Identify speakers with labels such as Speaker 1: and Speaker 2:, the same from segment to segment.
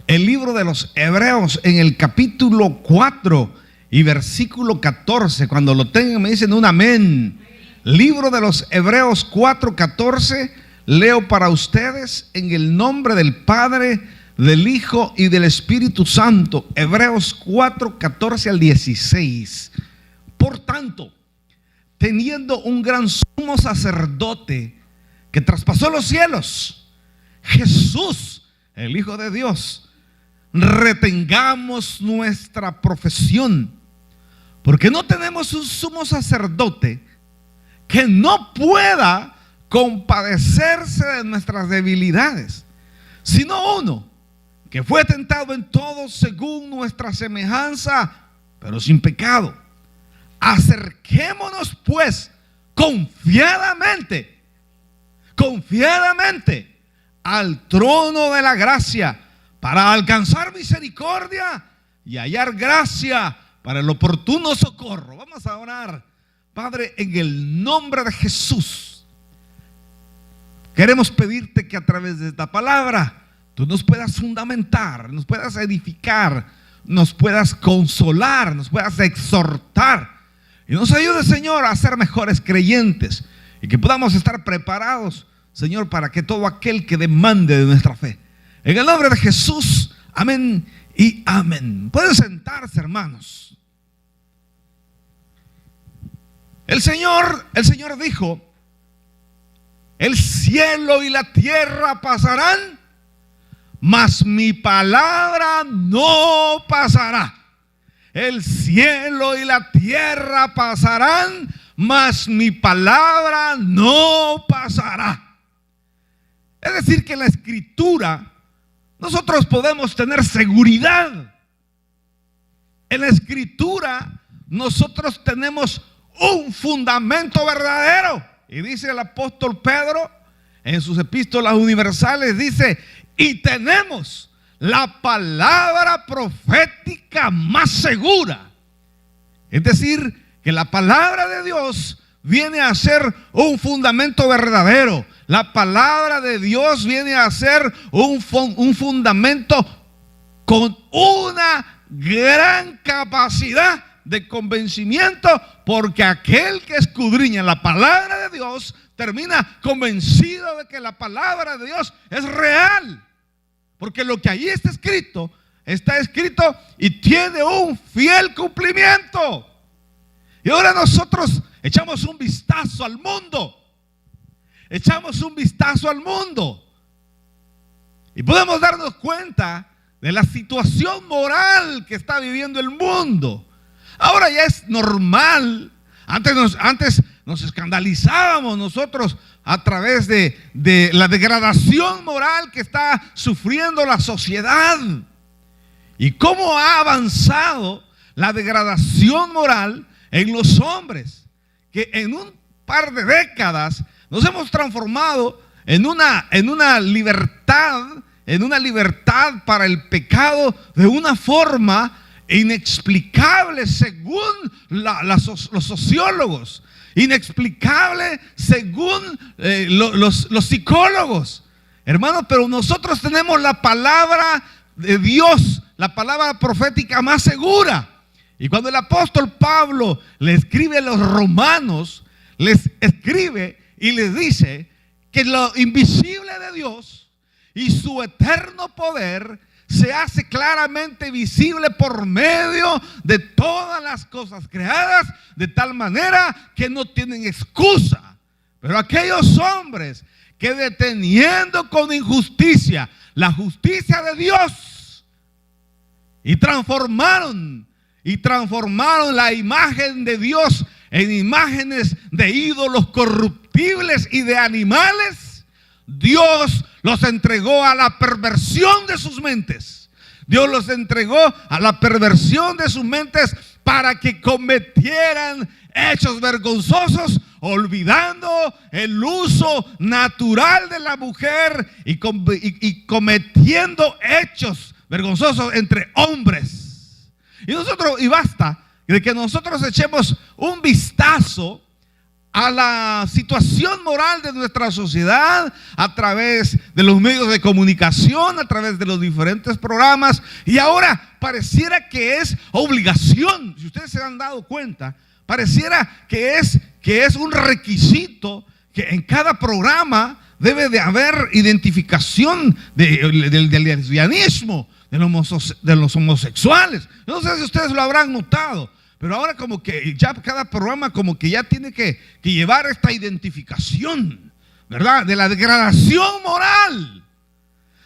Speaker 1: el libro de los Hebreos en el capítulo 4 y versículo 14. Cuando lo tengan me dicen un amén. Libro de los Hebreos 4:14. Leo para ustedes en el nombre del Padre, del Hijo y del Espíritu Santo. Hebreos 4:14 al 16. Por tanto, teniendo un gran sumo sacerdote que traspasó los cielos, Jesús, el Hijo de Dios, retengamos nuestra profesión, porque no tenemos un sumo sacerdote que no pueda compadecerse de nuestras debilidades, sino uno que fue tentado en todo según nuestra semejanza, pero sin pecado. Acerquémonos pues confiadamente al trono de la gracia, para alcanzar misericordia y hallar gracia para el oportuno socorro. Vamos a orar. Padre, en el nombre de Jesús, queremos pedirte que a través de esta palabra tú nos puedas fundamentar, nos puedas edificar, nos puedas consolar, nos puedas exhortar y nos ayudes, Señor, a ser mejores creyentes y que podamos estar preparados, Señor, para que todo aquel que demande de nuestra fe, en el nombre de Jesús, amén y amén. Pueden sentarse, hermanos. El Señor dijo: el cielo y la tierra pasarán, mas mi palabra no pasará. El cielo y la tierra pasarán, mas mi palabra no pasará. Es decir, que en la Escritura nosotros podemos tener seguridad. En la Escritura nosotros tenemos un fundamento verdadero. Y dice el apóstol Pedro en sus epístolas universales, dice: y tenemos la palabra profética más segura. Es decir, que la palabra de Dios viene a ser un fundamento verdadero. La palabra de Dios viene a ser un fundamento con una gran capacidad de convencimiento, porque aquel que escudriña la palabra de Dios termina convencido de que la palabra de Dios es real, porque lo que allí está escrito y tiene un fiel cumplimiento. Y ahora nosotros echamos un vistazo al mundo. Y podemos darnos cuenta de la situación moral que está viviendo el mundo. Ahora ya es normal. Antes nos escandalizábamos nosotros a través de la degradación moral que está sufriendo la sociedad. Y cómo ha avanzado la degradación moral en los hombres, que en un par de décadas nos hemos transformado en una libertad para el pecado de una forma inexplicable según los sociólogos, inexplicable según los psicólogos, hermanos. Pero nosotros tenemos la palabra de Dios, la palabra profética más segura. Y cuando el apóstol Pablo le escribe a los romanos, les escribe y les dice que lo invisible de Dios y su eterno poder se hace claramente visible por medio de todas las cosas creadas, de tal manera que no tienen excusa. Pero aquellos hombres que, deteniendo con injusticia la justicia de Dios, y transformaron la imagen de Dios en imágenes de ídolos corruptibles y de animales, Dios los entregó a la perversión de sus mentes. Dios los entregó a la perversión de sus mentes para que cometieran hechos vergonzosos, olvidando el uso natural de la mujer y cometiendo hechos vergonzosos entre hombres. Y basta de que nosotros echemos un vistazo a la situación moral de nuestra sociedad a través de los medios de comunicación, a través de los diferentes programas, y ahora pareciera que es obligación. Si ustedes se han dado cuenta, pareciera que es un requisito que en cada programa debe de haber identificación del lesbianismo, de los homosexuales. No sé si ustedes lo habrán notado, pero ahora como que ya cada programa como que ya tiene que llevar esta identificación, ¿verdad? De la degradación moral.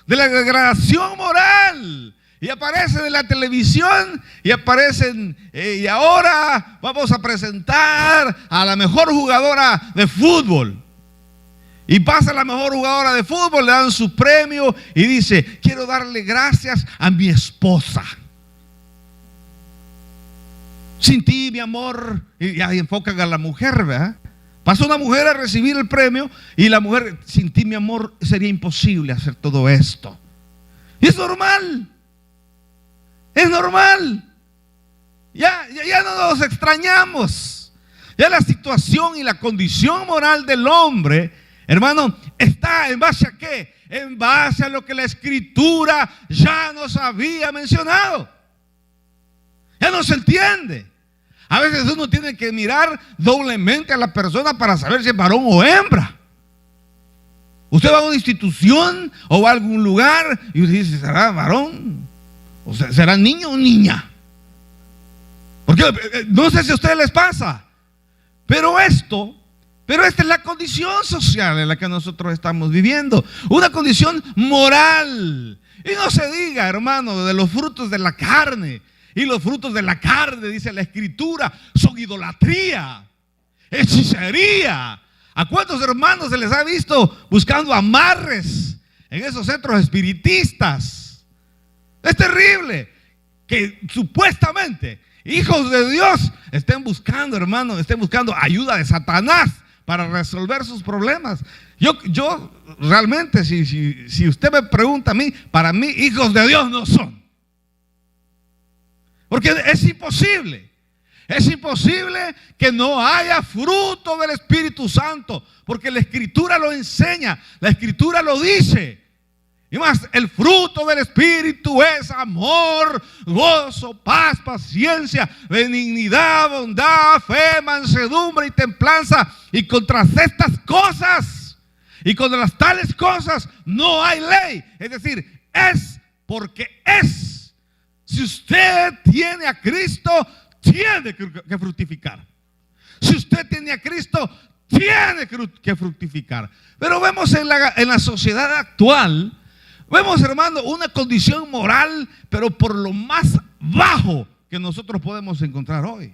Speaker 1: De la degradación moral. Y aparecen en la televisión y aparecen, y ahora vamos a presentar a la mejor jugadora de fútbol. Y pasa la mejor jugadora de fútbol, le dan su premio y dice: quiero darle gracias a mi esposa. Sin ti, mi amor. Y ahí enfocan a la mujer, ¿verdad? Pasa una mujer a recibir el premio y la mujer: sin ti, mi amor, sería imposible hacer todo esto. Y es normal. Es normal. Ya no nos extrañamos. Ya la situación y la condición moral del hombre, hermano, está en base a ¿qué? En base a lo que la Escritura ya nos había mencionado. Ya no se entiende. A veces uno tiene que mirar doblemente a la persona para saber si es varón o hembra. Usted va a una institución o va a algún lugar y usted dice: ¿será varón? ¿O será niño o niña? Porque no sé si a ustedes les pasa, pero esta es la condición social en la que nosotros estamos viviendo. Una condición moral. Y no se diga, hermano, de los frutos de la carne. Y los frutos de la carne, dice la Escritura, son idolatría, hechicería. ¿A cuántos hermanos se les ha visto buscando amarres en esos centros espiritistas? Es terrible que supuestamente hijos de Dios estén buscando, hermano, estén buscando ayuda de Satanás para resolver sus problemas. Yo realmente, si usted me pregunta a mí, para mí hijos de Dios no son. Porque es imposible que no haya fruto del Espíritu Santo, porque la Escritura lo enseña, la Escritura lo dice. Y más, el fruto del Espíritu es amor, gozo, paz, paciencia, benignidad, bondad, fe, mansedumbre y templanza. Y contra estas cosas, y contra las tales cosas, no hay ley. Es decir, es porque es. Si usted tiene a Cristo, tiene que fructificar. Si usted tiene a Cristo, tiene que fructificar. Pero vemos en la sociedad actual, vemos, hermano, una condición moral, pero por lo más bajo que nosotros podemos encontrar hoy.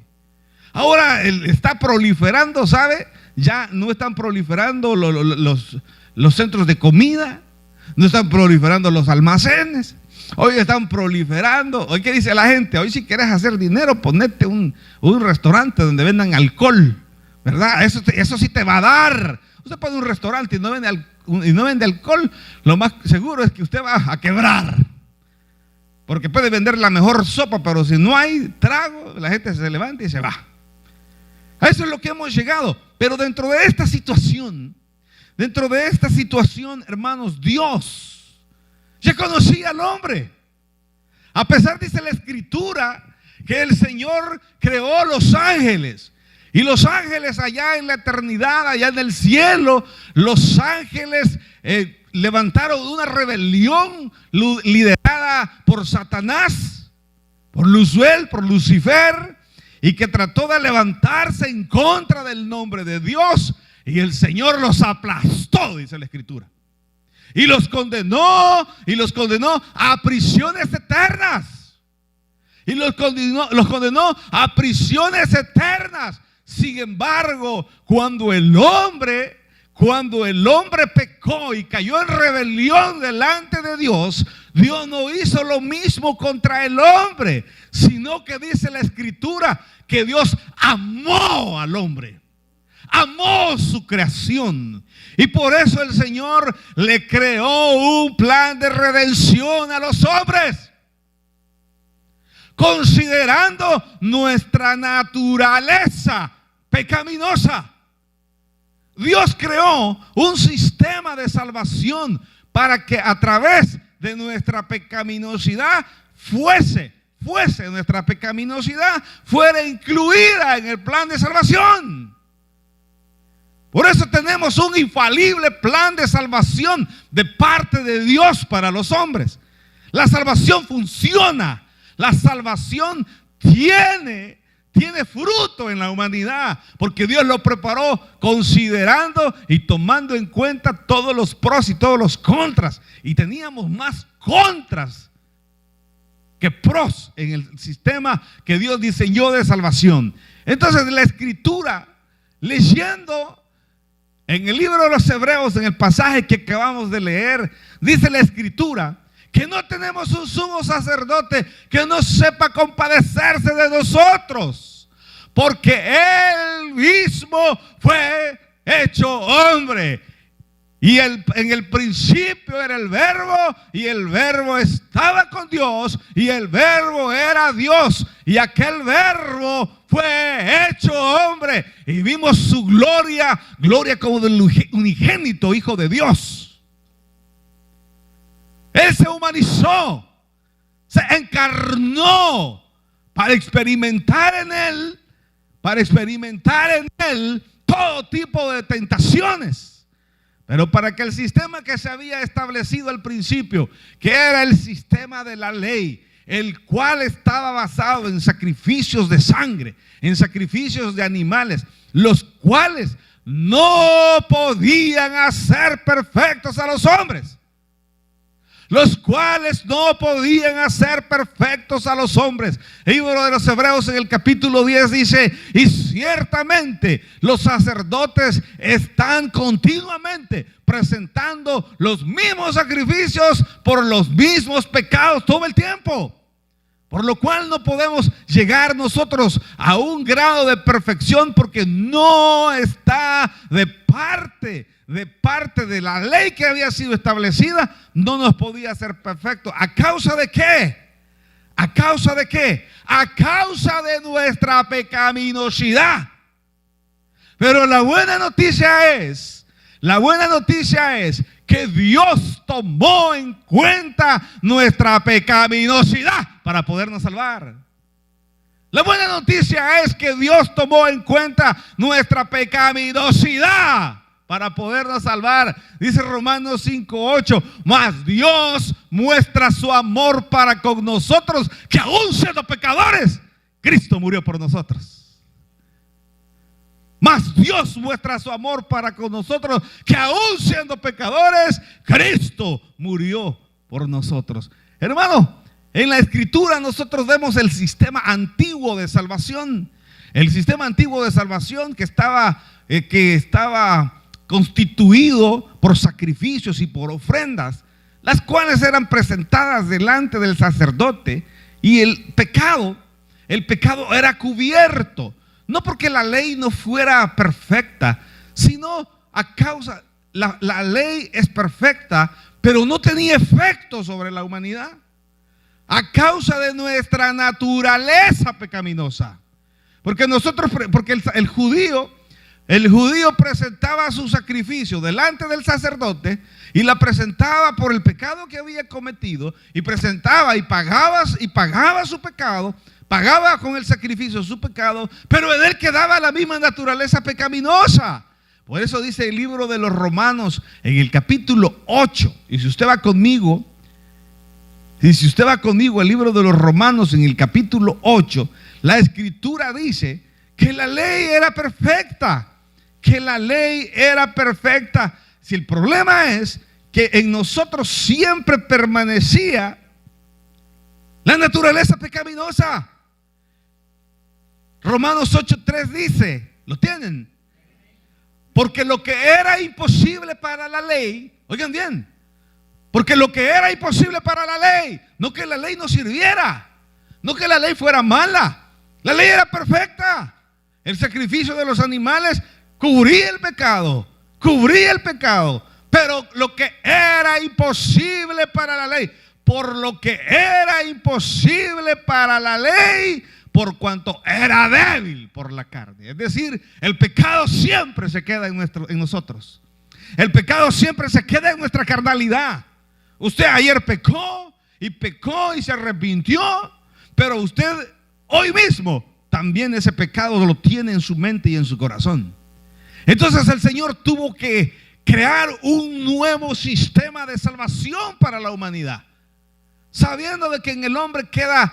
Speaker 1: Ahora está proliferando, ¿sabe? Ya no están proliferando los centros de comida, no están proliferando los almacenes. Hoy están proliferando. Hoy, ¿qué dice la gente? Hoy, si quieres hacer dinero, ponete un restaurante donde vendan alcohol, ¿verdad? Eso sí te va a dar. Usted pone un restaurante y no vende alcohol, lo más seguro es que usted va a quebrar. Porque puede vender la mejor sopa, pero si no hay trago, la gente se levanta y se va. A eso es lo que hemos llegado. Pero dentro de esta situación, hermanos, Dios ya conocía al hombre. A pesar, dice la Escritura, que el Señor creó los ángeles. Y los ángeles allá en la eternidad, allá en el cielo, los ángeles levantaron una rebelión liderada por Satanás, por Lucifer, y que trató de levantarse en contra del nombre de Dios. Y el Señor los aplastó, dice la Escritura. Y los condenó a prisiones eternas. Y los condenó a prisiones eternas. Sin embargo, cuando el hombre pecó y cayó en rebelión delante de Dios, Dios no hizo lo mismo contra el hombre, sino que dice la Escritura que Dios amó al hombre. Amó su creación. Y por eso el Señor le creó un plan de redención a los hombres, considerando nuestra naturaleza pecaminosa. Dios creó un sistema de salvación para que a través de nuestra pecaminosidad nuestra pecaminosidad fuera incluida en el plan de salvación. Por eso tenemos un infalible plan de salvación de parte de Dios para los hombres. La salvación funciona. La salvación tiene fruto en la humanidad, porque Dios lo preparó considerando y tomando en cuenta todos los pros y todos los contras. Y teníamos más contras que pros en el sistema que Dios diseñó de salvación. Entonces la Escritura, leyendo en el libro de los Hebreos, en el pasaje que acabamos de leer, dice la Escritura que no tenemos un sumo sacerdote que no sepa compadecerse de nosotros, porque Él mismo fue hecho hombre. Y en el principio era el Verbo, y el Verbo estaba con Dios, y el Verbo era Dios, y aquel Verbo fue hecho hombre, y vimos su gloria como del unigénito Hijo de Dios. Él se humanizó, se encarnó para experimentar en Él todo tipo de tentaciones. Pero para que el sistema que se había establecido al principio, que era el sistema de la ley, el cual estaba basado en sacrificios de sangre, en sacrificios de animales, los cuales no podían hacer perfectos a los hombres. Los cuales no podían hacer perfectos a los hombres. El libro de los Hebreos en el capítulo 10 dice: y ciertamente los sacerdotes están continuamente presentando los mismos sacrificios por los mismos pecados todo el tiempo. Por lo cual no podemos llegar nosotros a un grado de perfección, porque no está de parte de la ley que había sido establecida, no nos podía hacer perfecto. ¿A causa de qué? ¿A causa de qué? A causa de nuestra pecaminosidad. Pero la buena noticia es que Dios tomó en cuenta nuestra pecaminosidad para podernos salvar. La buena noticia es que Dios tomó en cuenta nuestra pecaminosidad para podernos salvar. Dice Romanos 5:8: mas Dios muestra su amor para con nosotros, que aún siendo pecadores, Cristo murió por nosotros. Mas Dios muestra su amor para con nosotros, que aún siendo pecadores, Cristo murió por nosotros. Hermano, en la Escritura nosotros vemos el sistema antiguo de salvación. El sistema antiguo de salvación que estaba constituido por sacrificios y por ofrendas, las cuales eran presentadas delante del sacerdote, y el pecado era cubierto, no porque la ley no fuera perfecta, sino a causa, la ley es perfecta, pero no tenía efecto sobre la humanidad, a causa de nuestra naturaleza pecaminosa. Porque el judío presentaba su sacrificio delante del sacerdote, y la presentaba por el pecado que había cometido, y presentaba y pagaba su pecado, pagaba con el sacrificio su pecado, pero en él quedaba la misma naturaleza pecaminosa. Por eso dice el libro de los Romanos en el capítulo 8, y si usted va conmigo al libro de los Romanos en el capítulo 8, la Escritura dice que la ley era perfecta. Si el problema es que en nosotros siempre permanecía la naturaleza pecaminosa. Romanos 8:3 dice, ¿lo tienen? Porque lo que era imposible para la ley, oigan bien, porque lo que era imposible para la ley, no que la ley no sirviera, no que la ley fuera mala, la ley era perfecta. El sacrificio de los animales cubría el pecado, pero lo que era imposible para la ley, por lo que era imposible para la ley, por cuanto era débil por la carne. Es decir, el pecado siempre se queda en nosotros. El pecado siempre se queda en nuestra carnalidad. Usted ayer pecó y se arrepintió, pero usted hoy mismo también ese pecado lo tiene en su mente y en su corazón. Entonces el Señor tuvo que crear un nuevo sistema de salvación para la humanidad, sabiendo de que en el hombre queda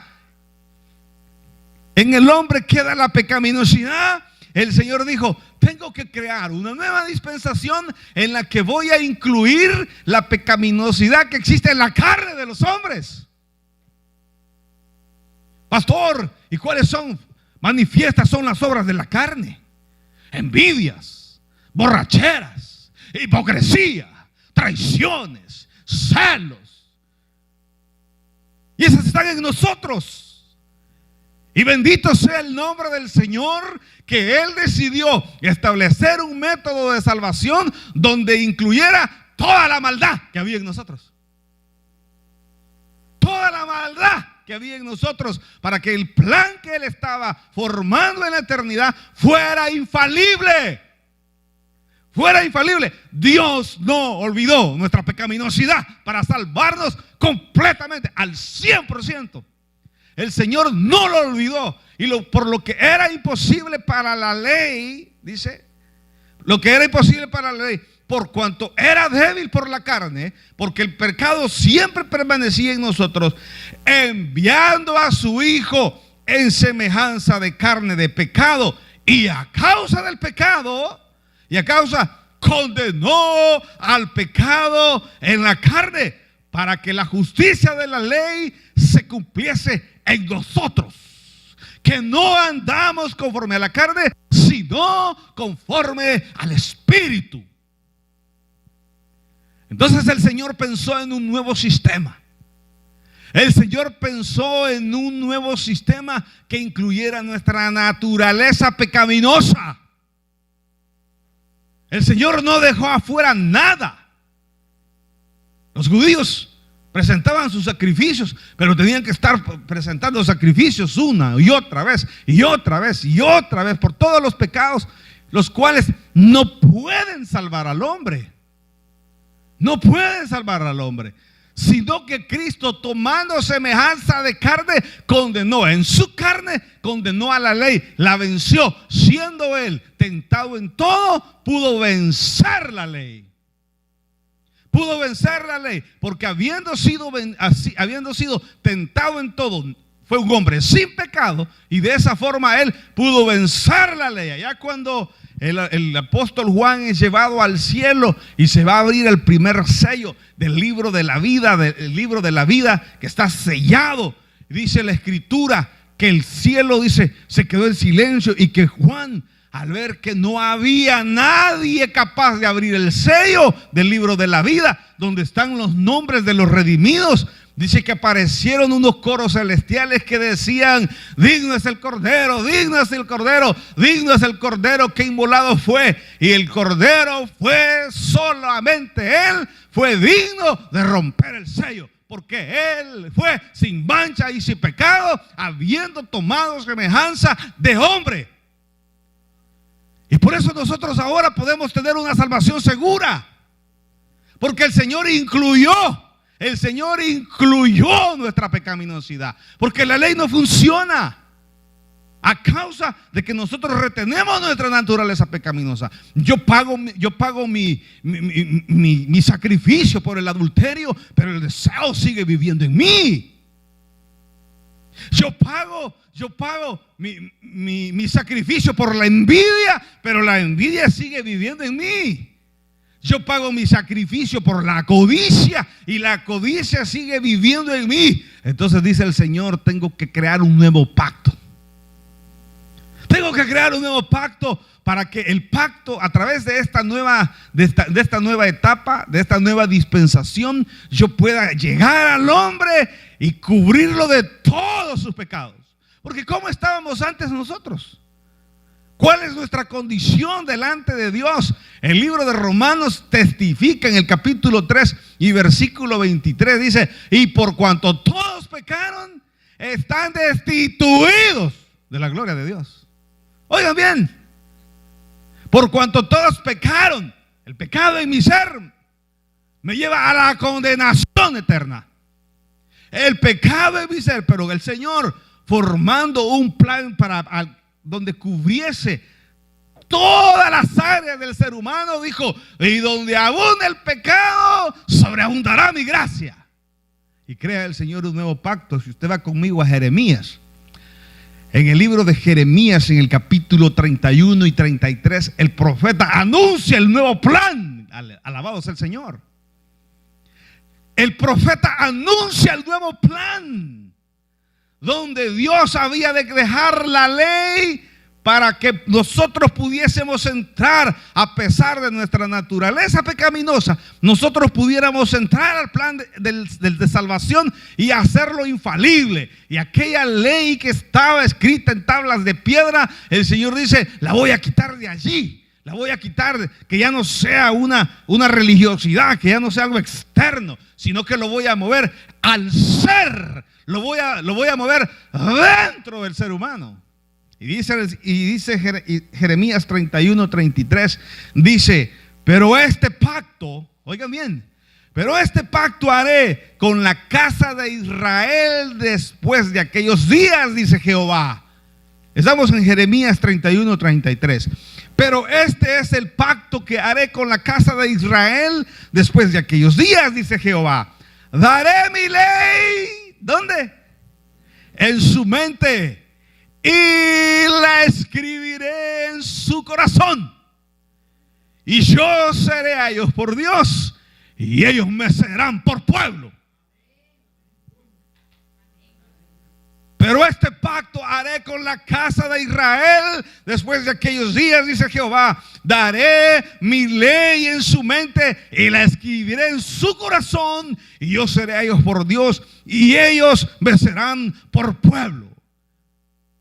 Speaker 1: la pecaminosidad. El Señor dijo: tengo que crear una nueva dispensación en la que voy a incluir la pecaminosidad que existe en la carne de los hombres. Pastor, ¿y cuáles son? Manifiestas son las obras de la carne: envidias, borracheras, hipocresía, traiciones, celos. Y esas están en nosotros. Y bendito sea el nombre del Señor, que Él decidió establecer un método de salvación donde incluyera toda la maldad que había en nosotros. Toda la maldad que había en nosotros, para que el plan que Él estaba formando en la eternidad fuera infalible. Fuera infalible. Dios no olvidó nuestra pecaminosidad para salvarnos completamente, al 100%. El Señor no lo olvidó. Y por lo que era imposible para la ley, dice, lo que era imposible para la ley, por cuanto era débil por la carne, porque el pecado siempre permanecía en nosotros, enviando a su Hijo en semejanza de carne de pecado, y a causa del pecado, condenó al pecado en la carne, para que la justicia de la ley se cumpliese en nosotros, que no andamos conforme a la carne, sino conforme al Espíritu. Entonces el Señor pensó en un nuevo sistema. El Señor pensó en un nuevo sistema que incluyera nuestra naturaleza pecaminosa. El Señor no dejó afuera nada. Los judíos presentaban sus sacrificios, pero tenían que estar presentando sacrificios una y otra vez, y otra vez, y otra vez, por todos los pecados, los cuales no pueden salvar al hombre. No pueden salvar al hombre, sino que Cristo, tomando semejanza de carne, condenó en su carne, condenó a la ley, la venció. Siendo Él tentado en todo, pudo vencer la ley. Pudo vencer la ley, porque habiendo sido tentado en todo, fue un hombre sin pecado, y de esa forma Él pudo vencer la ley. Allá cuando el apóstol Juan es llevado al cielo y se va a abrir el primer sello del libro de la vida, que está sellado, dice la Escritura que el cielo, dice, se quedó en silencio, y que Juan, al ver que no había nadie capaz de abrir el sello del libro de la vida, donde están los nombres de los redimidos, dice que aparecieron unos coros celestiales que decían: digno es el Cordero, digno es el Cordero, digno es el Cordero que inmolado fue. Y el Cordero fue, solamente Él fue digno de romper el sello, porque Él fue sin mancha y sin pecado, habiendo tomado semejanza de hombre. Y por eso nosotros ahora podemos tener una salvación segura, porque el Señor incluyó nuestra pecaminosidad, porque la ley no funciona a causa de que nosotros retenemos nuestra naturaleza pecaminosa. Yo pago mi sacrificio por el adulterio, pero el deseo sigue viviendo en mí. Yo pago mi sacrificio por la envidia, pero la envidia sigue viviendo en mí. Yo pago mi sacrificio por la codicia, y la codicia sigue viviendo en mí. Entonces dice el Señor: tengo que crear un nuevo pacto. Tengo que crear un nuevo pacto, para que el pacto, a través de esta nueva etapa, de esta nueva dispensación, yo pueda llegar al hombre y cubrirlo de todos sus pecados. Porque ¿cómo estábamos antes nosotros? ¿Cuál es nuestra condición delante de Dios? El libro de Romanos testifica en el capítulo 3 y versículo 23, dice: y por cuanto todos pecaron, están destituidos de la gloria de Dios. Oigan bien, por cuanto todos pecaron, el pecado en mi ser me lleva a la condenación eterna. El pecado en mi ser, pero el Señor formando un plan para donde cubriese todas las áreas del ser humano, dijo: y donde abunda el pecado, sobreabundará mi gracia. Y crea el Señor un nuevo pacto. Si usted va conmigo a Jeremías, en el libro de Jeremías, en el capítulo 31 y 33, el profeta anuncia el nuevo plan. Alabado sea el Señor. El profeta anuncia el nuevo plan, donde Dios había de dejar la ley para que nosotros pudiésemos entrar, a pesar de nuestra naturaleza pecaminosa, nosotros pudiéramos entrar al plan de salvación y hacerlo infalible. Y aquella ley que estaba escrita en tablas de piedra, el Señor dice: la voy a quitar de allí, la voy a quitar, que ya no sea una religiosidad, que ya no sea algo externo, sino que lo voy a mover al ser, lo voy a mover dentro del ser humano. Y dice Jeremías 31, 33, dice: pero este pacto, oigan bien, pero este pacto haré con la casa de Israel después de aquellos días, dice Jehová. Estamos en Jeremías 31, 33. Pero este es el pacto que haré con la casa de Israel después de aquellos días, dice Jehová. Daré mi ley, ¿dónde? En su mente, y la escribiré en su corazón. Y yo seré a ellos por Dios, y ellos me serán por pueblo. Pero este pacto haré con la casa de Israel después de aquellos días, dice Jehová. Daré mi ley en su mente y la escribiré en su corazón, y yo seré a ellos por Dios, y ellos me serán por pueblo.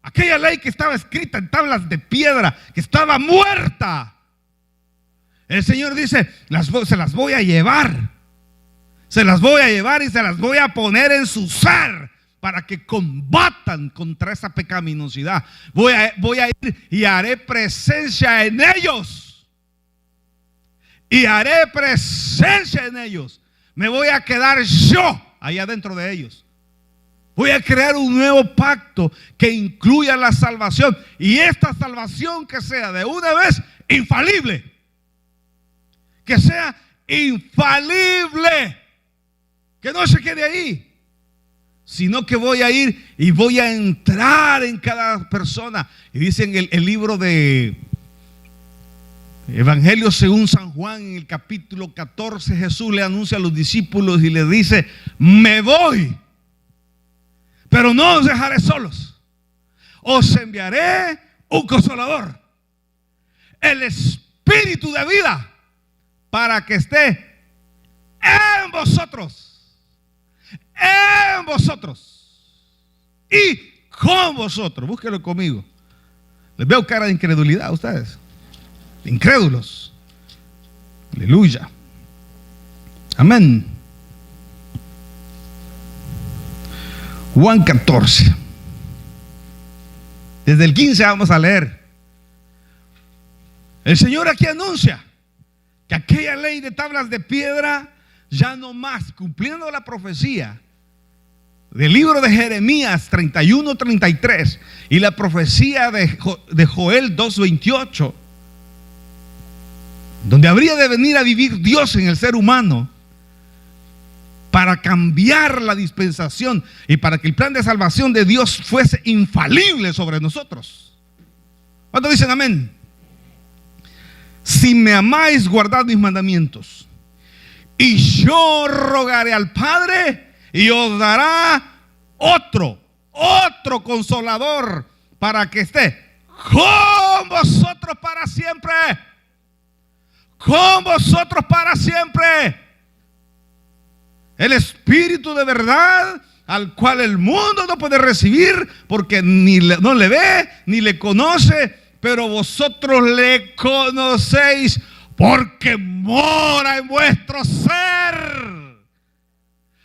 Speaker 1: Aquella ley que estaba escrita en tablas de piedra, que estaba muerta, el Señor dice: se las voy a llevar. Se las voy a llevar y se las voy a poner en su ser, para que combatan contra esa pecaminosidad. Voy a ir y haré presencia en ellos. Y haré presencia en ellos. Me voy a quedar yo allá dentro de ellos. Voy a crear un nuevo pacto que incluya la salvación. Y esta salvación que sea de una vez infalible. Que sea infalible. Que no se quede ahí, sino que voy a ir y voy a entrar en cada persona. Y dice en el libro de Evangelio según San Juan, en el capítulo 14, Jesús le anuncia a los discípulos y les dice: me voy, pero no os dejaré solos. Os enviaré un consolador, el Espíritu de vida, para que esté en vosotros. En vosotros y con vosotros. Búsquelo conmigo. Les veo cara de incredulidad a ustedes, incrédulos. Aleluya, amén. Juan 14, desde el 15 vamos a leer. El Señor aquí anuncia que aquella ley de tablas de piedra ya no más, cumpliendo la profecía del libro de Jeremías 31, 33 y la profecía de Joel 2, 28, donde habría de venir a vivir Dios en el ser humano para cambiar la dispensación y para que el plan de salvación de Dios fuese infalible sobre nosotros. ¿Cuántos dicen amén? Si me amáis, guardad mis mandamientos, y yo rogaré al Padre y os dará otro consolador, para que esté con vosotros para siempre. Con vosotros para siempre. El Espíritu de verdad, al cual el mundo no puede recibir, porque no le ve ni le conoce, pero vosotros le conocéis, porque mora en vuestro ser.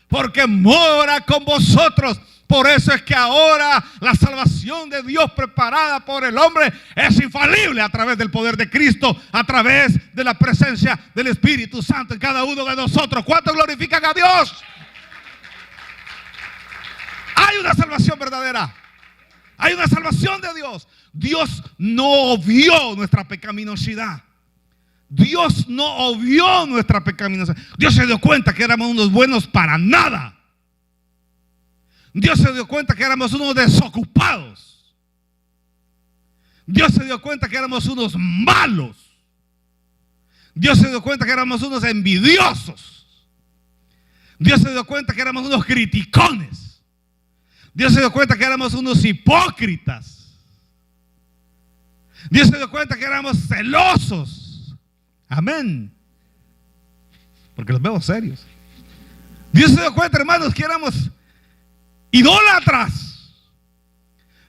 Speaker 1: Porque mora con vosotros Por eso es que ahora la salvación de Dios preparada por el hombre es infalible a través del poder de Cristo, a través de la presencia del Espíritu Santo en cada uno de nosotros. ¿Cuántos glorifican a Dios? Hay una salvación verdadera. Hay una salvación de Dios. Dios no obvió nuestra pecaminosidad. Dios no obvió nuestra pecaminosidad. Dios se dio cuenta que éramos unos buenos para nada. Dios se dio cuenta que éramos unos desocupados. Dios se dio cuenta que éramos unos malos. Dios se dio cuenta que éramos unos envidiosos. Dios se dio cuenta que éramos unos criticones. Dios se dio cuenta que éramos unos hipócritas. Dios se dio cuenta que éramos celosos. Amén. Porque los veo serios. Dios se dio cuenta, hermanos, que éramos idólatras.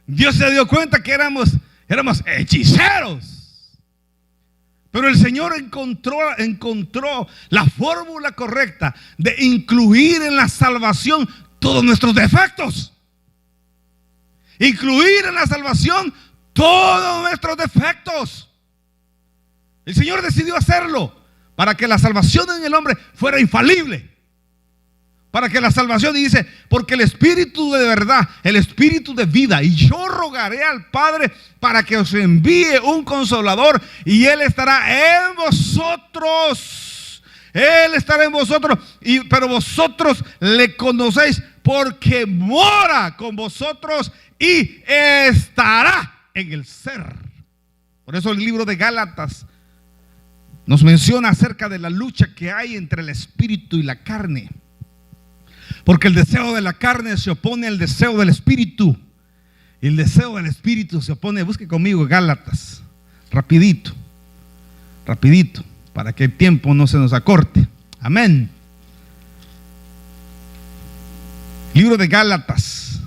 Speaker 1: Dios se dio cuenta que éramos hechiceros. Pero el Señor encontró la fórmula correcta de incluir en la salvación todos nuestros defectos. Incluir en la salvación todos nuestros defectos. El Señor decidió hacerlo para que la salvación en el hombre fuera infalible. Para que la salvación, dice, porque el Espíritu de verdad, el Espíritu de vida, y yo rogaré al Padre para que os envíe un Consolador, y Él estará en vosotros. Él estará en vosotros, pero vosotros le conocéis porque mora con vosotros y estará en el ser. Por eso el libro de Gálatas nos menciona acerca de la lucha que hay entre el Espíritu y la carne. Porque el deseo de la carne se opone al deseo del Espíritu. Y el deseo del Espíritu se opone. Busque conmigo Gálatas. Rapidito. Rapidito. Para que el tiempo no se nos acorte. Amén. Libro de Gálatas.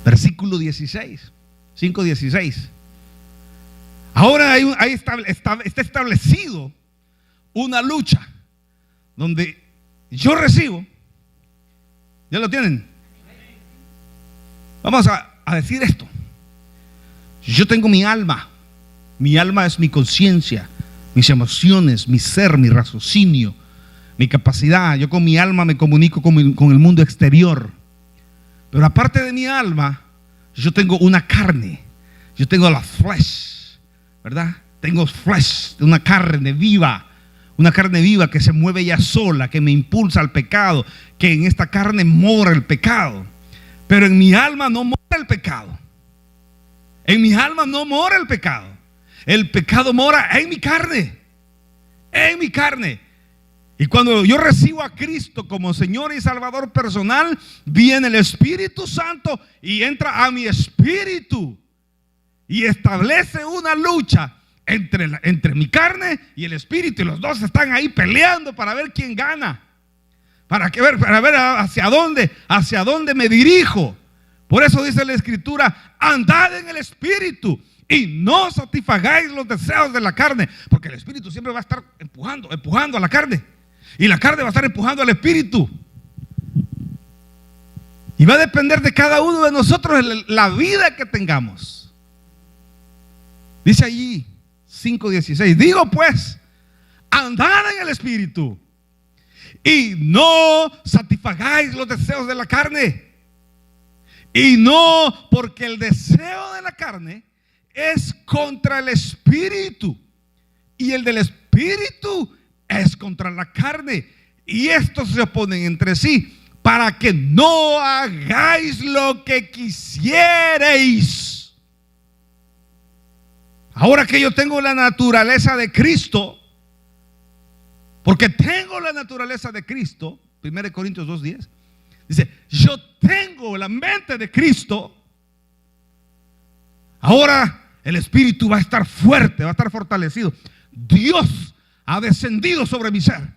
Speaker 1: Versículo 16. 5:16. Ahora ahí está establecido una lucha donde yo recibo. ¿Ya lo tienen? Vamos a decir esto. Yo tengo mi alma. Mi alma es mi conciencia, mis emociones, mi ser, mi raciocinio, mi capacidad. Yo con mi alma me comunico con el mundo exterior. Pero aparte de mi alma, yo tengo una carne. Yo tengo la flesh, ¿verdad? Tengo flesh, una carne viva. Una carne viva que se mueve ella sola, que me impulsa al pecado, que en esta carne mora el pecado. Pero en mi alma no mora el pecado. En mi alma no mora el pecado. El pecado mora en mi carne. En mi carne. Y cuando yo recibo a Cristo como Señor y Salvador personal, viene el Espíritu Santo y entra a mi espíritu y establece una lucha entre mi carne y el Espíritu, y los dos están ahí peleando para ver quién gana, para ver hacia dónde me dirijo. Por eso dice la Escritura: andad en el Espíritu y no satisfagáis los deseos de la carne, porque el Espíritu siempre va a estar empujando a la carne, y la carne va a estar empujando al Espíritu, y va a depender de cada uno de nosotros la vida que tengamos. Dice allí 5:16, digo pues, andad en el Espíritu y no satisfagáis los deseos de la carne. Y no, porque el deseo de la carne es contra el Espíritu, y el del Espíritu es contra la carne, y estos se oponen entre sí, para que no hagáis lo que quisiereis. Ahora que yo tengo la naturaleza de Cristo, porque tengo la naturaleza de Cristo, 1 Corintios 2:10, dice, yo tengo la mente de Cristo. Ahora el Espíritu va a estar fuerte, va a estar fortalecido. Dios ha descendido sobre mi ser.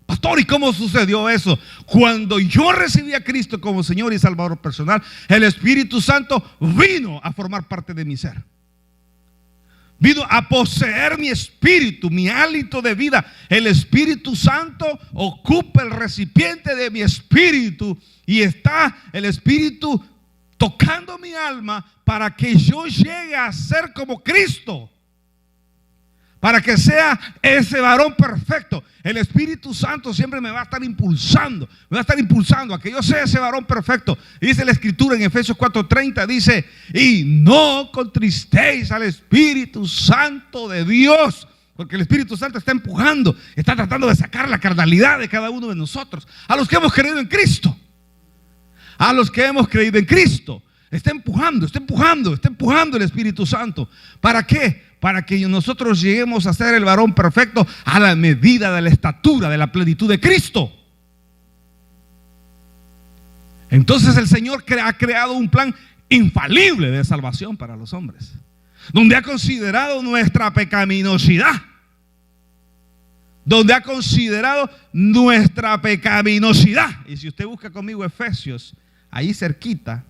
Speaker 1: Pastor, ¿y cómo sucedió eso? Cuando yo recibí a Cristo como Señor y Salvador personal, el Espíritu Santo vino a formar parte de mi ser. Vino a poseer mi espíritu, mi hálito de vida. El Espíritu Santo ocupa el recipiente de mi espíritu y está el Espíritu tocando mi alma para que yo llegue a ser como Cristo. Para que sea ese varón perfecto. El Espíritu Santo siempre me va a estar impulsando. Me va a estar impulsando a que yo sea ese varón perfecto. Dice la Escritura en Efesios 4:30. Dice: y no contristéis al Espíritu Santo de Dios. Porque el Espíritu Santo está empujando. Está tratando de sacar la carnalidad de cada uno de nosotros. A los que hemos creído en Cristo. A los que hemos creído en Cristo. Está empujando el Espíritu Santo. ¿Para qué? Para que nosotros lleguemos a ser el varón perfecto a la medida de la estatura, de la plenitud de Cristo. Entonces el Señor ha creado un plan infalible de salvación para los hombres, donde ha considerado nuestra pecaminosidad. Donde ha considerado nuestra pecaminosidad. Y si usted busca conmigo Efesios, ahí cerquita,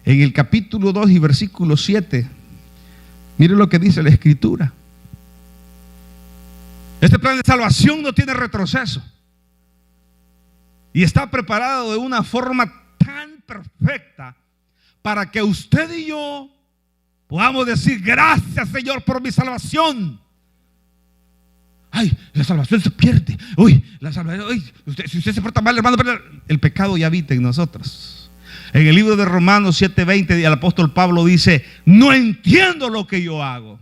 Speaker 1: en el capítulo 2 y versículo 7, mire lo que dice la Escritura. Este plan de salvación no tiene retroceso. Y está preparado de una forma tan perfecta para que usted y yo podamos decir: gracias, Señor, por mi salvación. Ay, la salvación se pierde. Uy, la salvación, si usted se porta mal, hermano, el pecado ya habita en nosotros. En el libro de Romanos 7:20, el apóstol Pablo dice: no entiendo lo que yo hago,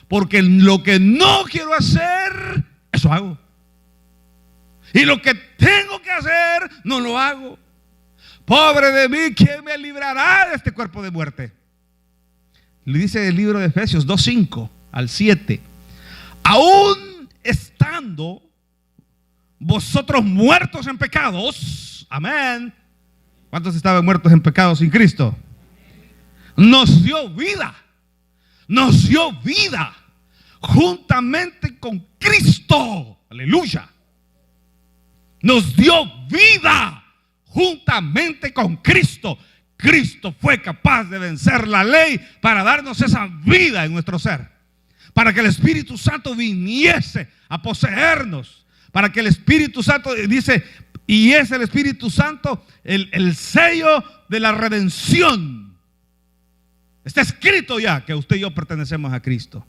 Speaker 1: porque lo que no quiero hacer, eso hago. Y lo que tengo que hacer, no lo hago. Pobre de mí, ¿quién me librará de este cuerpo de muerte? Le dice el libro de Efesios 2:5 al 7: aún estando vosotros muertos en pecados, amén. ¿Cuántos estaban muertos en pecado sin Cristo? Nos dio vida juntamente con Cristo. Aleluya. Nos dio vida juntamente con Cristo. Cristo fue capaz de vencer la ley para darnos esa vida en nuestro ser. Para que el Espíritu Santo viniese a poseernos. Para que el Espíritu Santo, dice, y es el Espíritu Santo el sello de la redención. Está escrito ya que usted y yo pertenecemos a Cristo.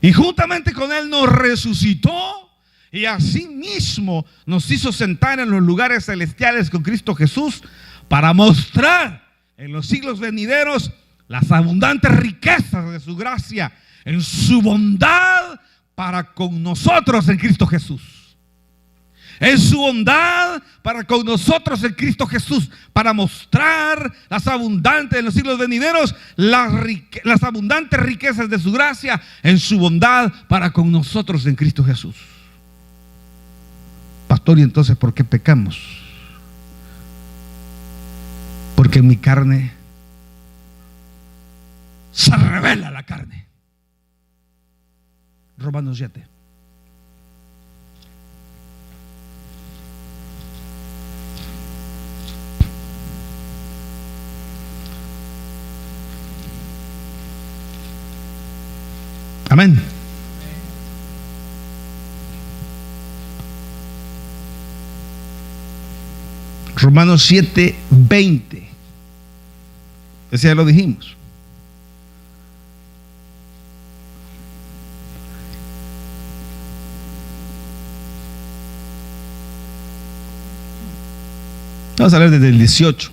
Speaker 1: Y juntamente con Él nos resucitó. Y asimismo nos hizo sentar en los lugares celestiales con Cristo Jesús, para mostrar en los siglos venideros las abundantes riquezas de su gracia en su bondad para con nosotros en Cristo Jesús. En su bondad para con nosotros en Cristo Jesús, para mostrar las abundantes en los siglos venideros, las abundantes riquezas de su gracia en su bondad para con nosotros en Cristo Jesús. Pastor, ¿y entonces por qué pecamos? Porque en mi carne se revela la carne. Romanos 7. Amén. Romanos 7:20. Ese ya lo dijimos. Vamos a leer desde el 18,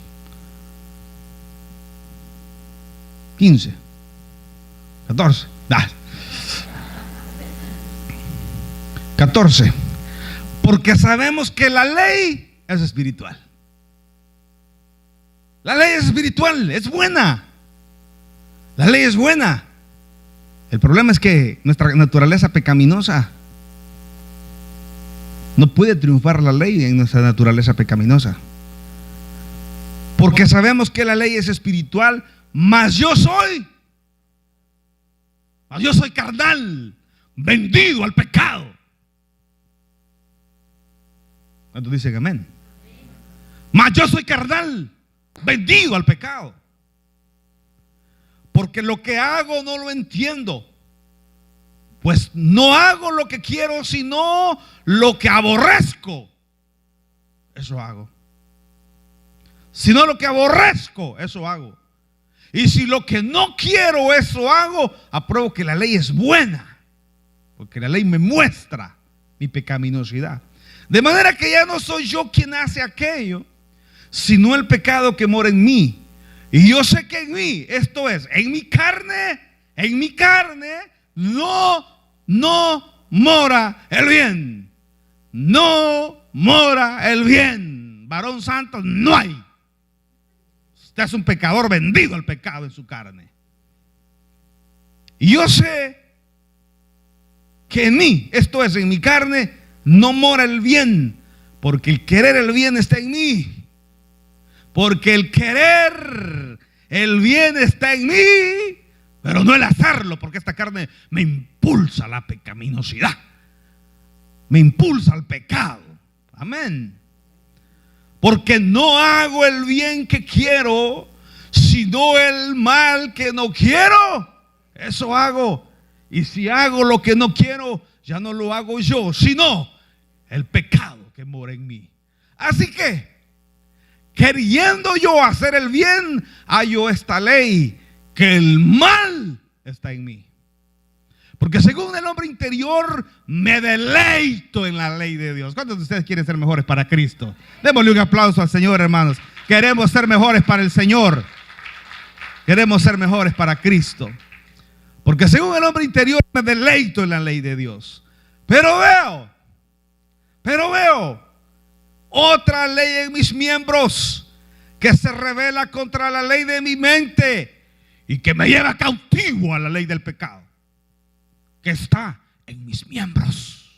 Speaker 1: 15, 14. 14. Porque sabemos que la ley es espiritual. La ley es espiritual, es buena. La ley es buena. El problema es que nuestra naturaleza pecaminosa no puede triunfar la ley en nuestra naturaleza pecaminosa. Porque sabemos que la ley es espiritual, mas yo soy carnal, vendido al pecado. ¿Cuántos dicen amén? Mas yo soy carnal, vendido al pecado. porque lo que hago no lo entiendo. Pues no hago lo que quiero, sino lo que aborrezco. Eso hago. Sino lo que aborrezco, eso hago. Y si lo que no quiero, eso hago, apruebo que la ley es buena, porque la ley me muestra mi pecaminosidad. De manera que ya no soy yo quien hace aquello, sino el pecado que mora en mí. Y yo sé que en mí, esto es, en mi carne, no mora el bien. No mora el bien. Varón santo no hay. Usted es un pecador vendido al pecado en su carne. Y yo sé que en mí, esto es, en mi carne, no mora el bien, porque el querer el bien está en mí. Porque el querer el bien está en mí, pero no el hacerlo, porque esta carne me impulsa a la pecaminosidad, me impulsa al pecado. Amén. Porque no hago el bien que quiero, sino el mal que no quiero. Eso hago. Y si hago lo que no quiero, ya no lo hago yo, sino el pecado que mora en mí. Así que, queriendo yo hacer el bien, hallo esta ley, que el mal está en mí. Porque según el hombre interior, me deleito en la ley de Dios. ¿Cuántos de ustedes quieren ser mejores para Cristo? Démosle un aplauso al Señor, hermanos. Queremos ser mejores para el Señor. Queremos ser mejores para Cristo. Porque según el hombre interior, me deleito en la ley de Dios. Pero veo otra ley en mis miembros que se revela contra la ley de mi mente y que me lleva cautivo a la ley del pecado que está en mis miembros.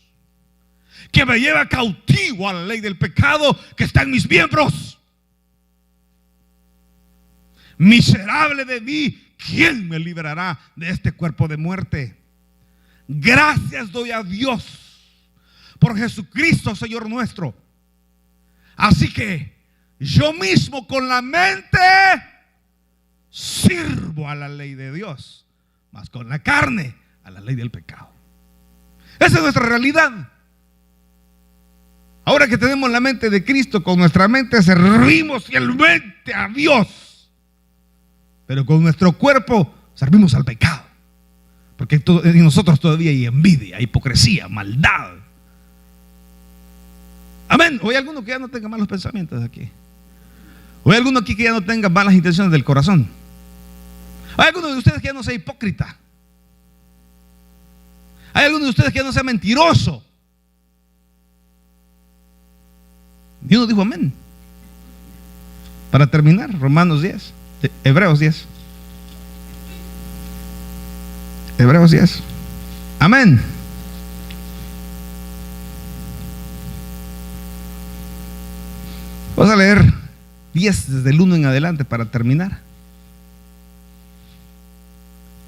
Speaker 1: Que me lleva cautivo a la ley del pecado que está en mis miembros. Miserable de mí, ¿quién me librará de este cuerpo de muerte? Gracias doy a Dios por Jesucristo, Señor nuestro. Así que yo mismo con la mente sirvo a la ley de Dios, mas con la carne a la ley del pecado. Esa es nuestra realidad. Ahora que tenemos la mente de Cristo, con nuestra mente servimos fielmente a Dios, pero con nuestro cuerpo servimos al pecado, porque en nosotros todavía hay envidia, hipocresía, maldad. Amén. ¿O hay alguno que ya no tenga malos pensamientos aquí? ¿O hay alguno aquí que ya no tenga malas intenciones del corazón? ¿Hay alguno de ustedes que ya no sea hipócrita? ¿Hay alguno de ustedes que ya no sea mentiroso? Dios nos dijo amén. Para terminar, Hebreos 10. Hebreos 10. Amén. Vamos a leer 10 desde el 1 en adelante para terminar.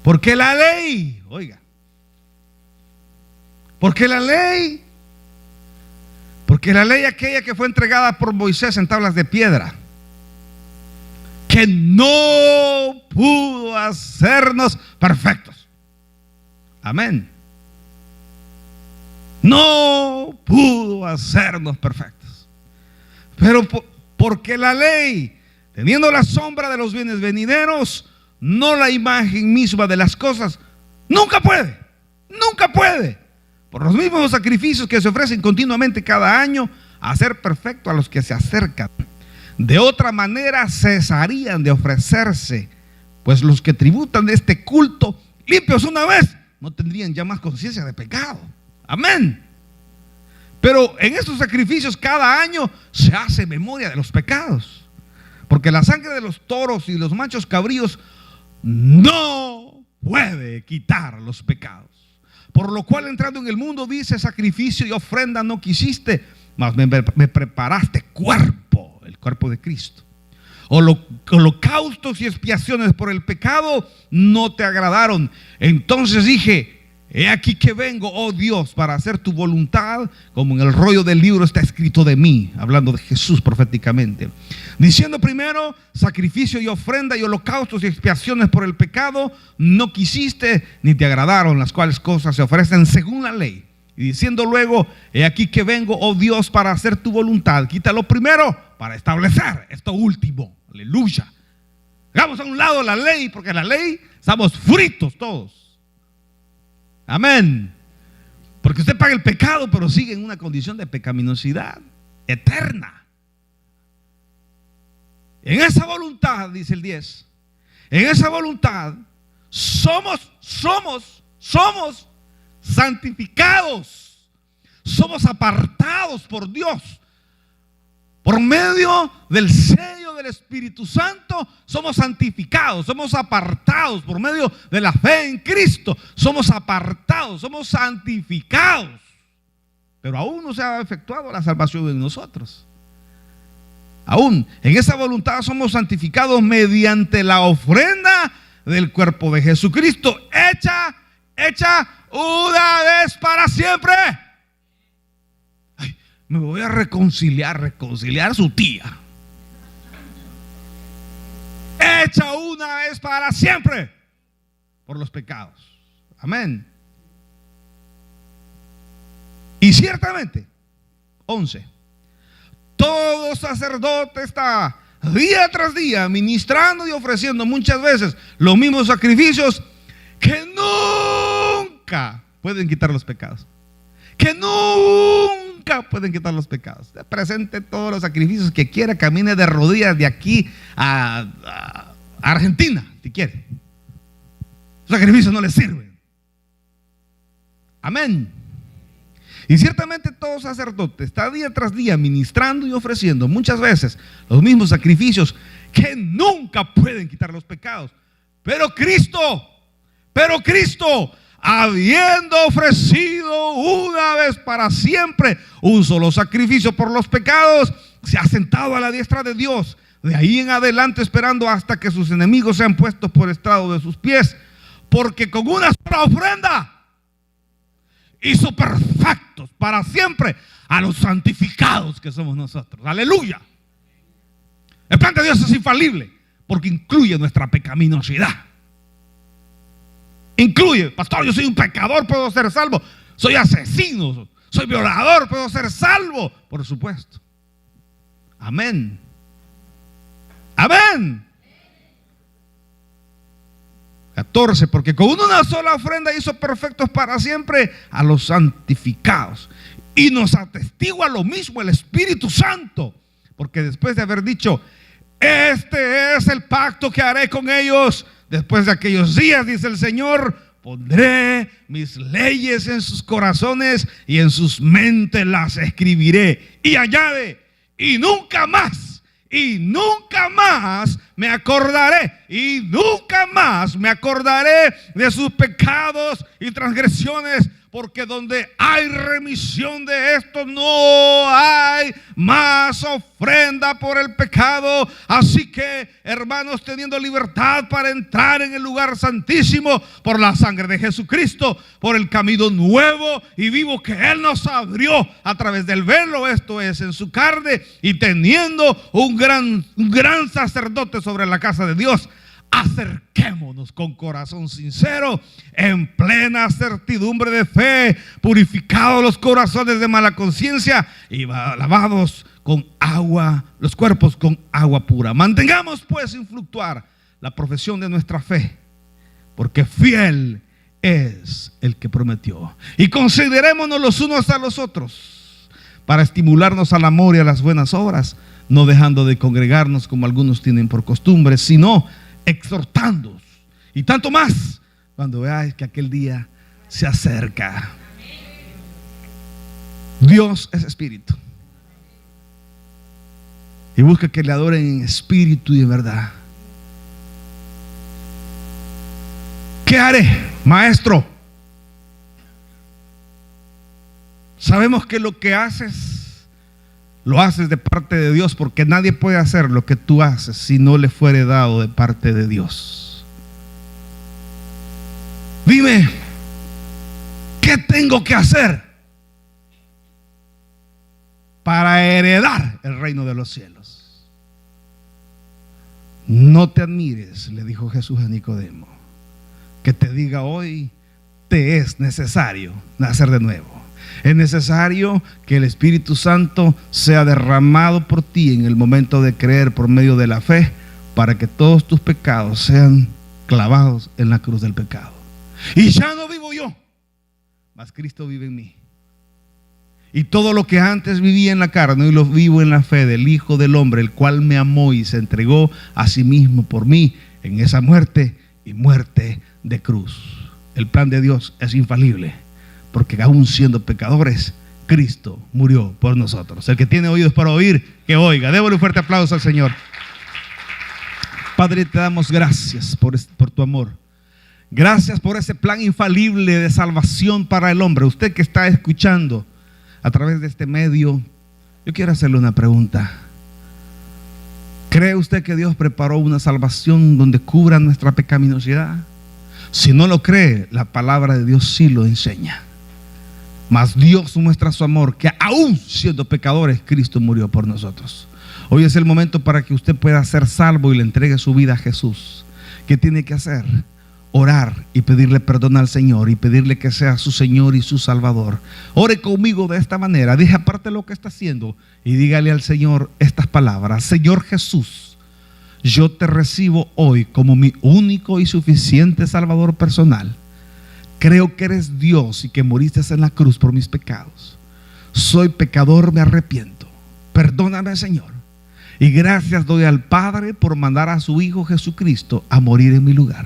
Speaker 1: Porque la ley, oiga, porque la ley aquella que fue entregada por Moisés en tablas de piedra, que no pudo hacernos perfectos. Amén. No pudo hacernos perfectos. Pero porque la ley, teniendo la sombra de los bienes venideros, no la imagen misma de las cosas, nunca puede, por los mismos sacrificios que se ofrecen continuamente cada año, hacer perfecto a los que se acercan. De otra manera cesarían de ofrecerse, pues los que tributan de este culto, limpios una vez, no tendrían ya más conciencia de pecado. Amén. Pero en estos sacrificios cada año se hace memoria de los pecados, porque la sangre de los toros y los machos cabríos no puede quitar los pecados. Por lo cual, entrando en el mundo, dice: sacrificio y ofrenda no quisiste, mas me preparaste cuerpo, el cuerpo de Cristo. Holocaustos y expiaciones por el pecado no te agradaron. Entonces dije: he aquí que vengo, oh Dios, para hacer tu voluntad, como en el rollo del libro está escrito de mí, hablando de Jesús proféticamente, diciendo primero, sacrificio y ofrenda y holocaustos y expiaciones por el pecado, no quisiste ni te agradaron, las cuales cosas se ofrecen según la ley. Y diciendo luego, he aquí que vengo, oh Dios, para hacer tu voluntad. Quita lo primero para establecer esto último. Aleluya. Hagamos a un lado la ley, porque la ley estamos fritos todos. Amén. Porque usted paga el pecado, pero sigue en una condición de pecaminosidad eterna. En esa voluntad, dice el 10, en esa voluntad somos santificados, somos apartados por Dios. Por medio del sello del Espíritu Santo somos santificados, somos apartados. Por medio de la fe en Cristo somos apartados, somos santificados. Pero aún no se ha efectuado la salvación en nosotros. Aún en esa voluntad somos santificados mediante la ofrenda del cuerpo de Jesucristo, hecha una vez para siempre. Ay, me voy a reconciliar a su tía. Hecha una vez para siempre por los pecados. Amén. Y ciertamente, 11, todo sacerdote está día tras día ministrando y ofreciendo muchas veces los mismos sacrificios que nunca pueden quitar los pecados. Que nunca pueden quitar los pecados. Presente todos los sacrificios que quiera, camine de rodillas de aquí a Argentina, si quiere. Los sacrificios no le sirven. Amén. Y ciertamente todo sacerdote está día tras día ministrando y ofreciendo muchas veces los mismos sacrificios que nunca pueden quitar los pecados. Pero Cristo, habiendo ofrecido una vez para siempre un solo sacrificio por los pecados, se ha sentado a la diestra de Dios. De ahí en adelante esperando hasta que sus enemigos sean puestos por estrado de sus pies. Porque con una sola ofrenda hizo perfectos para siempre a los santificados que somos nosotros. Aleluya. El plan de Dios es infalible porque incluye nuestra pecaminosidad. Incluye, pastor, yo soy un pecador, puedo ser salvo. Soy asesino, soy violador, puedo ser salvo. Por supuesto. Amén. Amén. 14, porque con una sola ofrenda hizo perfectos para siempre a los santificados. Y nos atestigua lo mismo el Espíritu Santo. Porque después de haber dicho, este es el pacto que haré con ellos después de aquellos días, dice el Señor, pondré mis leyes en sus corazones y en sus mentes las escribiré. Y añade, y nunca más me acordaré, de sus pecados y transgresiones, porque donde hay remisión de esto no hay más ofrenda por el pecado. Así que, hermanos, teniendo libertad para entrar en el lugar santísimo por la sangre de Jesucristo, por el camino nuevo y vivo que Él nos abrió a través del velo, esto es, en su carne, y teniendo un gran sacerdote sobre la casa de Dios, acerquémonos con corazón sincero, en plena certidumbre de fe, purificados los corazones de mala conciencia y lavados con agua, los cuerpos con agua pura. Mantengamos pues sin fluctuar la profesión de nuestra fe, porque fiel es el que prometió. Y considerémonos los unos a los otros para estimularnos al amor y a las buenas obras, no dejando de congregarnos como algunos tienen por costumbre, sino exhortándoos, y tanto más cuando veáis que aquel día se acerca. Dios es espíritu, y busca que le adoren en espíritu y en verdad. ¿Qué haré, maestro? Sabemos que lo que haces lo haces de parte de Dios, porque nadie puede hacer lo que tú haces si no le fuere dado de parte de Dios. Dime, ¿Qué tengo que hacer para heredar el reino de los cielos? No te admires, le dijo Jesús a Nicodemo, que te diga hoy, te es necesario nacer de nuevo. Es necesario que el Espíritu Santo sea derramado por ti en el momento de creer por medio de la fe, para que todos tus pecados sean clavados en la cruz del pecado. Y ya no vivo yo, mas Cristo vive en mí. Y todo lo que antes vivía en la carne, hoy lo vivo en la fe del Hijo del Hombre, el cual me amó y se entregó a sí mismo por mí en esa muerte y muerte de cruz. El plan de Dios es infalible, porque aún siendo pecadores, Cristo murió por nosotros. El que tiene oídos para oír, que oiga. Démosle un fuerte aplauso al Señor. Padre, te damos gracias por tu amor. Gracias por ese plan infalible de salvación para el hombre. Usted que está escuchando a través de este medio, yo quiero hacerle una pregunta. ¿Cree usted que Dios preparó una salvación donde cubra nuestra pecaminosidad? Si no lo cree, la palabra de Dios sí lo enseña. Mas Dios muestra su amor, que aún siendo pecadores, Cristo murió por nosotros. Hoy es el momento para que usted pueda ser salvo y le entregue su vida a Jesús. ¿Qué tiene que hacer? Orar y pedirle perdón al Señor y pedirle que sea su Señor y su Salvador. Ore conmigo de esta manera. Deje aparte lo que está haciendo y dígale al Señor estas palabras. Señor Jesús, yo te recibo hoy como mi único y suficiente Salvador personal. Creo que eres Dios y que moriste en la cruz por mis pecados. Soy pecador, me arrepiento. Perdóname, Señor. Y gracias doy al Padre por mandar a su Hijo Jesucristo a morir en mi lugar.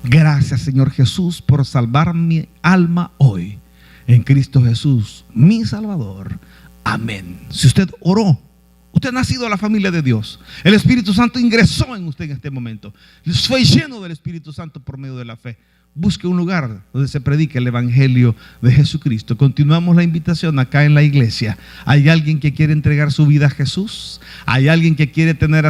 Speaker 1: Gracias, Señor Jesús, por salvar mi alma hoy en Cristo Jesús, mi Salvador. Amén. Si usted oró, usted ha nacido a la familia de Dios. El Espíritu Santo ingresó en usted en este momento. Fue lleno del Espíritu Santo por medio de la fe. Busque un lugar donde se predique el Evangelio de Jesucristo. Continuamos la invitación acá en la iglesia. ¿Hay alguien que quiere entregar su vida a Jesús? ¿Hay alguien que quiere tener a